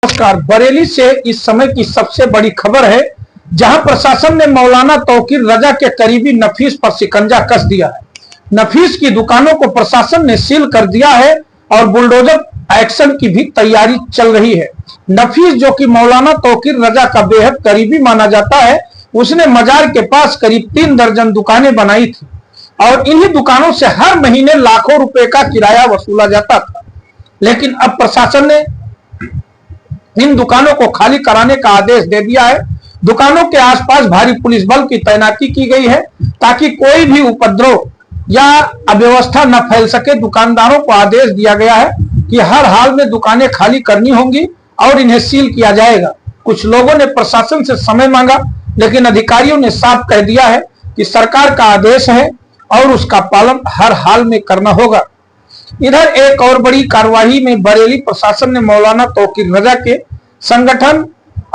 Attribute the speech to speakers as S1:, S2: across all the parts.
S1: नमस्कार। बरेली से इस समय की सबसे बड़ी खबर है, जहां प्रशासन ने मौलाना तौकीर रजा के करीबी नफीस पर शिकंजा कस दिया है। नफीस की दुकानों को प्रशासन ने सील कर दिया है और बुलडोजर एक्शन की भी तैयारी चल रही है। नफीस, जो कि मौलाना तौकीर रजा का बेहद करीबी माना जाता है, उसने मजार के पास करीब 3 दर्जन दुकानें बनाई थी और इन्हीं दुकानों से हर महीने लाखों रुपए का किराया वसूला जाता था। लेकिन अब प्रशासन ने इन दुकानों को खाली कराने का आदेश दे दिया है। दुकानों के आसपास भारी पुलिस बल की तैनाती की गई है ताकि कोई भी उपद्रव या अव्यवस्था न फैल सके। दुकानदारों को आदेश दिया गया है कि हर हाल में दुकानें खाली करनी होंगी और इन्हें सील किया जाएगा। कुछ लोगों ने प्रशासन से समय मांगा, लेकिन अधिकारियों ने साफ कह दिया है कि सरकार का आदेश है और उसका पालन हर हाल में करना होगा। इधर एक और बड़ी कार्रवाई में बरेली प्रशासन ने मौलाना तौकीर रजा के संगठन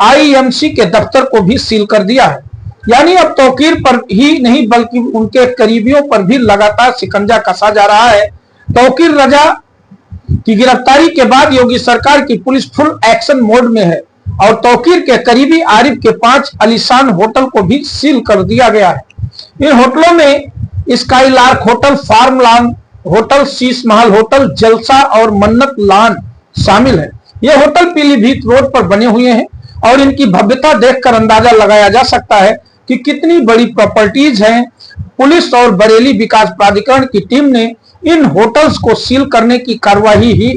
S1: आईएमसी के दफ्तर को भी सील कर दिया है। यानी अब तौकीर पर ही नहीं बल्कि उनके करीबियों पर भी लगातार शिकंजा कसा जा रहा है। तौकीर रजा की गिरफ्तारी के बाद योगी सरकार की पुलिस फुल एक्शन मोड में है और तौकीर के करीबी आरिफ के 5 आलीशान होटल को भी सील कर दिया गया है। इन होटलों में Skylark hotel, farm lawn hotel, Sheesh Mahal hotel, जलसा और मन्नत लॉन शामिल है। ये होटल पीलीभीत रोड पर बने हुए हैं और इनकी भव्यता देखकर अंदाजा लगाया जा सकता है कि कितनी बड़ी प्रॉपर्टीज हैं। पुलिस और बरेली विकास प्राधिकरण की टीम ने इन होटल्स को सील करने की कार्रवाई ही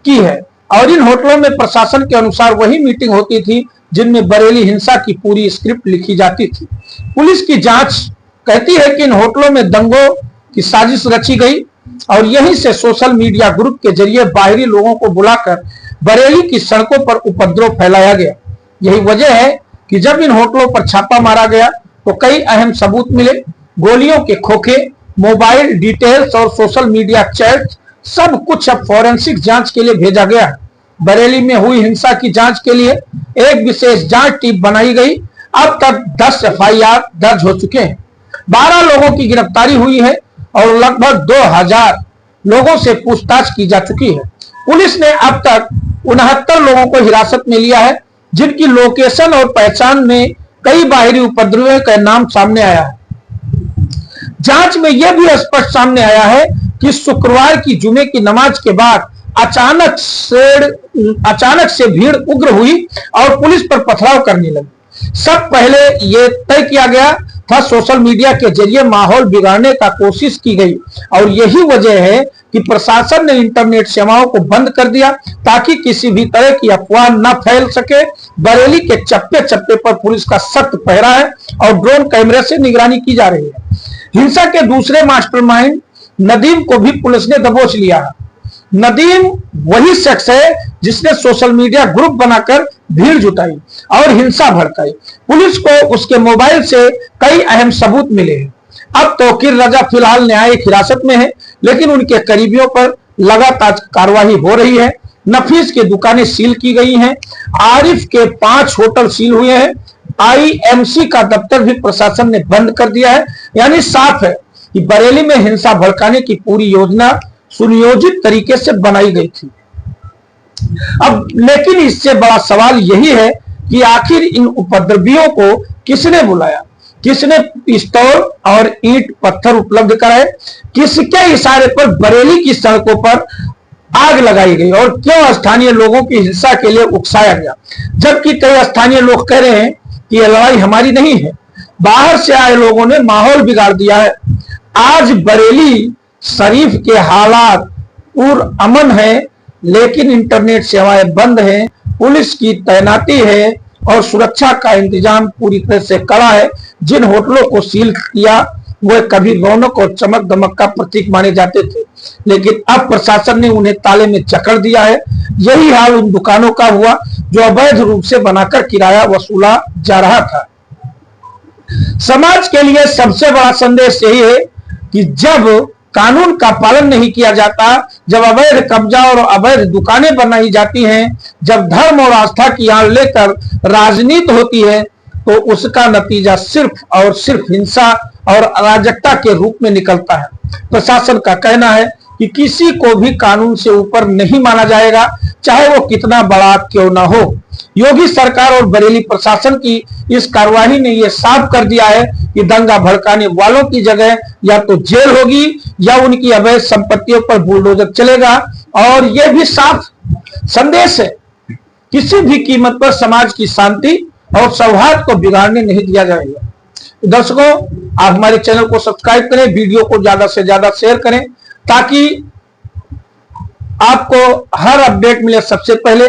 S1: की है और इन होटलों में प्रशासन के अनुसार वही मीटिंग होती थी जिनमें बरेली हिंसा की पूरी स्क्रिप्ट लिखी जाती थी। पुलिस की जांच कहती है कि इन होटलों में दंगों की साजिश रची गई और यहीं से सोशल मीडिया ग्रुप के जरिए बाहरी लोगों को बुलाकर बरेली की सड़कों पर उपद्रव फैलाया गया। यही वजह है कि जब इन होटलों पर छापा मारा गया तो कई अहम सबूत मिले। गोलियों के खोखे, मोबाइल डिटेल्स और सोशल मीडिया चैट, सब कुछ अब फॉरेंसिक जांच के लिए भेजा गया है। बरेली में हुई हिंसा की जांच के लिए एक विशेष जांच टीम बनाई गई। अब तक 10 एफआईआर दर्ज हो चुके हैं, 12 लोगों की गिरफ्तारी हुई है और लगभग 2000 लोगों से पूछताछ की जा चुकी है। पुलिस ने अब तक 69 लोगों को हिरासत में लिया है, जिनकी लोकेशन और पहचान में कई बाहरी उपद्रवियों का नाम सामने आया है। जांच में यह भी स्पष्ट सामने आया है कि शुक्रवार की जुमे की नमाज के बाद अचानक से भीड़ उग्र हुई और पुलिस पर पथराव करने लगी। सब पहले यह तय किया गया था, सोशल मीडिया के जरिए माहौल बिगाड़ने का कोशिश की गई और यही वजह है कि प्रशासन ने इंटरनेट सेवाओं को बंद कर दिया ताकि किसी भी तरह की अफवाह न फैल सके। बरेली के चप्पे चप्पे पर पुलिस का सख्त पहरा है और ड्रोन कैमरे से निगरानी की जा रही है। हिंसा के दूसरे मास्टरमाइंड नदीम को भी पुलिस ने दबोच लिया है। नदीम वही शख्स है जिसने सोशल मीडिया ग्रुप बनाकर भीड़ जुटाई और हिंसा भड़काई। पुलिस को उसके मोबाइल से कई अहम सबूत मिले हैं। अब तौकीर रजा फिलहाल न्यायिक हिरासत में है, लेकिन उनके करीबियों पर लगातार कार्रवाई हो रही है। नफीस की दुकानें सील की गई हैं, आरिफ के 5 होटल सील हुए हैं, आईएमसी का दफ्तर भी प्रशासन ने बंद कर दिया है। यानी साफ है कि बरेली में हिंसा भड़काने की पूरी योजना सुनियोजित तरीके से बनाई गई थी। अब लेकिन इससे बड़ा सवाल यही है कि आखिर इन उपद्रवियों को किसने बुलाया, किसने पिस्तौल और ईंट पत्थर उपलब्ध कराए, किसके इशारे पर बरेली की सड़कों पर आग लगाई गई और क्यों स्थानीय लोगों की हिंसा के लिए उकसाया गया, जबकि कई स्थानीय लोग कह रहे हैं कि यह लड़ाई हमारी नहीं है, बाहर से आए लोगों ने माहौल बिगाड़ दिया है। आज बरेली शरीफ के हालात पूर्ण अमन है, लेकिन इंटरनेट सेवाएं बंद हैं, पुलिस की तैनाती है और सुरक्षा का इंतजाम पूरी तरह से कड़ा है। जिन होटलों को सील किया वह कभी रौनक और चमक दमक का प्रतीक माने जाते थे, लेकिन अब प्रशासन ने उन्हें ताले में जकड़ दिया है। यही हाल उन दुकानों का हुआ जो अवैध रूप से बनाकर किराया वसूला जा रहा था। समाज के लिए सबसे बड़ा संदेश यही है कि जब कानून का पालन नहीं किया जाता, जब अवैध कब्जा और अवैध दुकानें बनाई जाती हैं, जब धर्म और आस्था की आड़ लेकर राजनीति होती है, तो उसका नतीजा सिर्फ और सिर्फ हिंसा और अराजकता के रूप में निकलता है। प्रशासन का कहना है कि किसी को भी कानून से ऊपर नहीं माना जाएगा, चाहे वो कितना बड़ा क्यों ना हो। योगी सरकार और बरेली प्रशासन की इस कार्रवाई ने यह साफ कर दिया है कि दंगा भड़काने वालों की जगह या तो जेल होगी या उनकी अवैध संपत्तियों पर बुलडोजर चलेगा। और यह भी साफ संदेश है, किसी भी कीमत पर समाज की शांति और सौहार्द को बिगाड़ने नहीं दिया जाएगा। दर्शकों, आप हमारे चैनल को सब्सक्राइब करें, वीडियो को ज्यादा से ज्यादा शेयर करें ताकि आपको हर अपडेट मिले सबसे पहले।